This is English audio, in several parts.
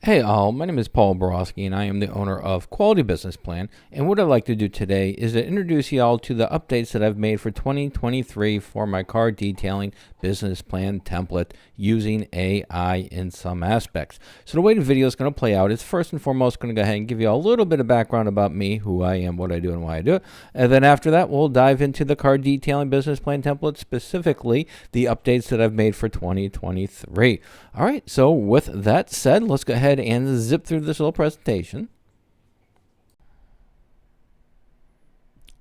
Hey all, my name is Paul Borosky and I am the owner of Quality Business Plan. And what I'd like to do today is to introduce you all to the updates that I've made for 2023 for my car detailing business plan template using AI in some aspects. So the way the video is going to play out is first and foremost going to go ahead and give you a little bit of background about me, who I am, what I do, and why I do it. And then after that, we'll dive into the car detailing business plan template, specifically the updates that I've made for 2023. All right, so with that said, let's go ahead and zip through this little presentation.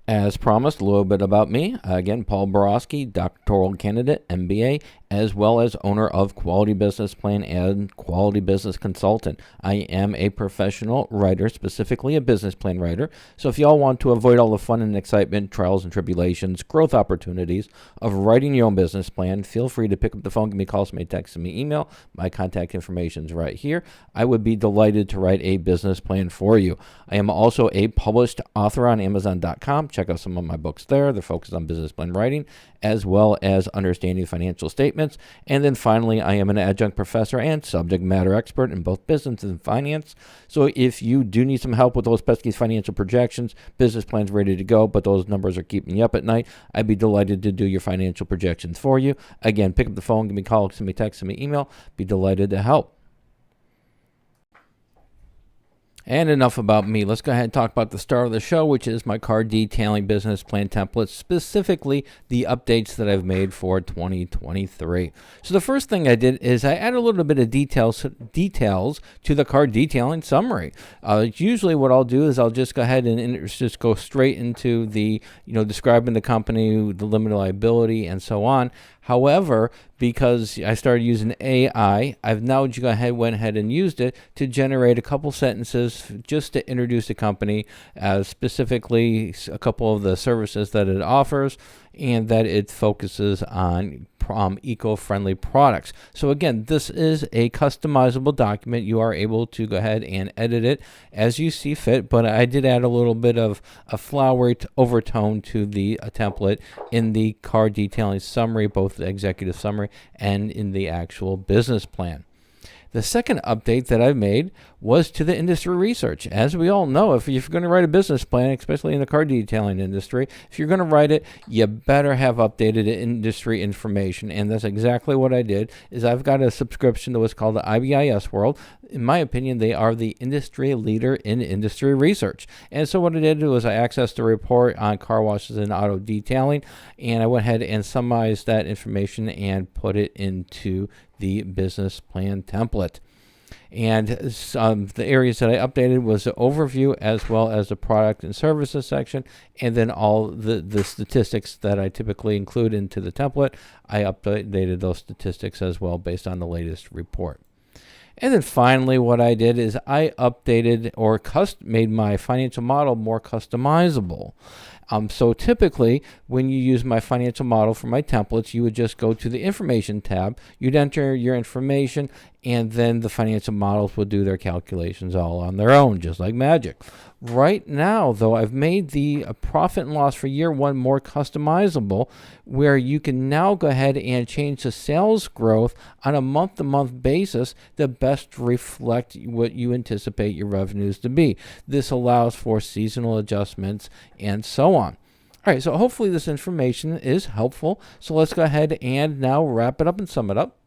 As promised, a little bit about me. Again, Paul Borosky, doctoral candidate, MBA, as well as owner of Quality Business Plan and Quality Business Consultant. I am a professional writer, specifically a business plan writer. So if y'all want to avoid all the fun and excitement, trials and tribulations, growth opportunities of writing your own business plan, feel free to pick up the phone, give me a call, send me a text, send me email. My contact information is right here. I would be delighted to write a business plan for you. I am also a published author on Amazon.com. Check out some of my books there. They're focused on business plan writing, as well as understanding financial statements. And then finally, I am an adjunct professor and subject matter expert in both business and finance. So if you do need some help with those pesky financial projections, business plans ready to go, but those numbers are keeping you up at night, I'd be delighted to do your financial projections for you. Again, pick up the phone, give me a call, send me a text, send me an email. Be delighted to help. And enough about me. Let's go ahead and talk about the star of the show, which is my car detailing business plan template, specifically the updates that I've made for 2023. So the first thing I did is I added a little bit of details to the car detailing summary. Usually what I'll do is I'll just go ahead and just go straight into the, describing the company, the limited liability, and so on. However, because I started using AI, I've now went ahead and used it to generate a couple sentences just to introduce the company, specifically a couple of the services that it offers, and that it focuses on eco-friendly products. So again, this is a customizable document. You are able to go ahead and edit it as you see fit, but I did add a little bit of a flowery overtone to the template in the car detailing summary, both the executive summary and in the actual business plan. The second update that I've made was to the industry research. As we all know, if you're going to write a business plan, especially in the car detailing industry, if you're going to write it, you better have updated industry information. And that's exactly what I did. Is I've got a subscription to what's called the IBIS World. In my opinion, they are the industry leader in industry research. And so what I did was I accessed a report on car washes and auto detailing, and I went ahead and summarized that information and put it into the business plan template. And the areas that I updated was the overview, as well as the product and services section, and then all the statistics that I typically include into the template. I updated those statistics as well based on the latest report. And then finally, what I did is I updated or made my financial model more customizable. So typically, when you use my financial model for my templates, you would just go to the information tab, you'd enter your information, and then the financial models will do their calculations all on their own, just like magic. Right now, though, I've made the profit and loss for year one more customizable, where you can now go ahead and change the sales growth on a month-to-month basis to best reflect what you anticipate your revenues to be. This allows for seasonal adjustments and so on. All right, so hopefully this information is helpful. So let's go ahead and now wrap it up and sum it up.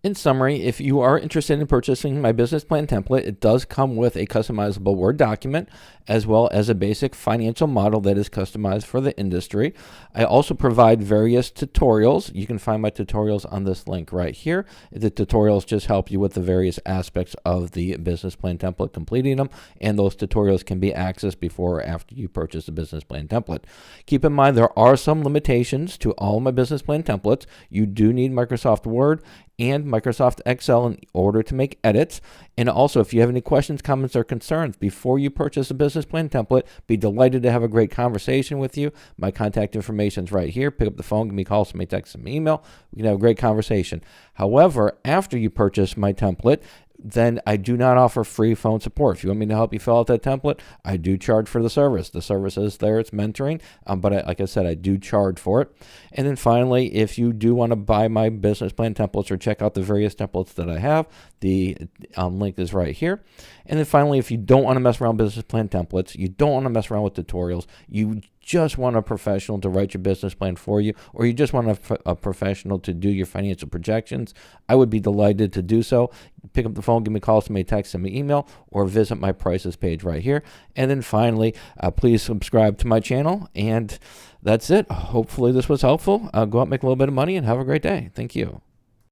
In summary, if you are interested in purchasing my business plan template, it does come with a customizable Word document, as well as a basic financial model that is customized for the industry. I also provide various tutorials. You can find my tutorials on this link right here. The tutorials just help you with the various aspects of the business plan template, completing them, and those tutorials can be accessed before or after you purchase the business plan template. Keep in mind, there are some limitations to all my business plan templates. You do need Microsoft Word and Microsoft Excel in order to make edits. And also, if you have any questions, comments, or concerns before you purchase a business plan template, be delighted to have a great conversation with you. My contact information is right here. Pick up the phone, give me a call, send me a text, send me an email. We can have a great conversation. However, after you purchase my template, then I do not offer free phone support. If you want me to help you fill out that template, I do charge for the service. The service is there, it's mentoring, but like I said, I do charge for it. And then finally, if you do want to buy my business plan templates or check out the various templates that I have, the link is right here. And then finally, if you don't want to mess around with business plan templates, you don't want to mess around with tutorials, you just want a professional to write your business plan for you, or you just want a professional to do your financial projections, I would be delighted to do so. Pick up the phone, give me a call, send me a text, send me an email, or visit my prices page right here. And then finally, please subscribe to my channel. And that's it. Hopefully this was helpful. Go out, make a little bit of money, and have a great day. Thank you.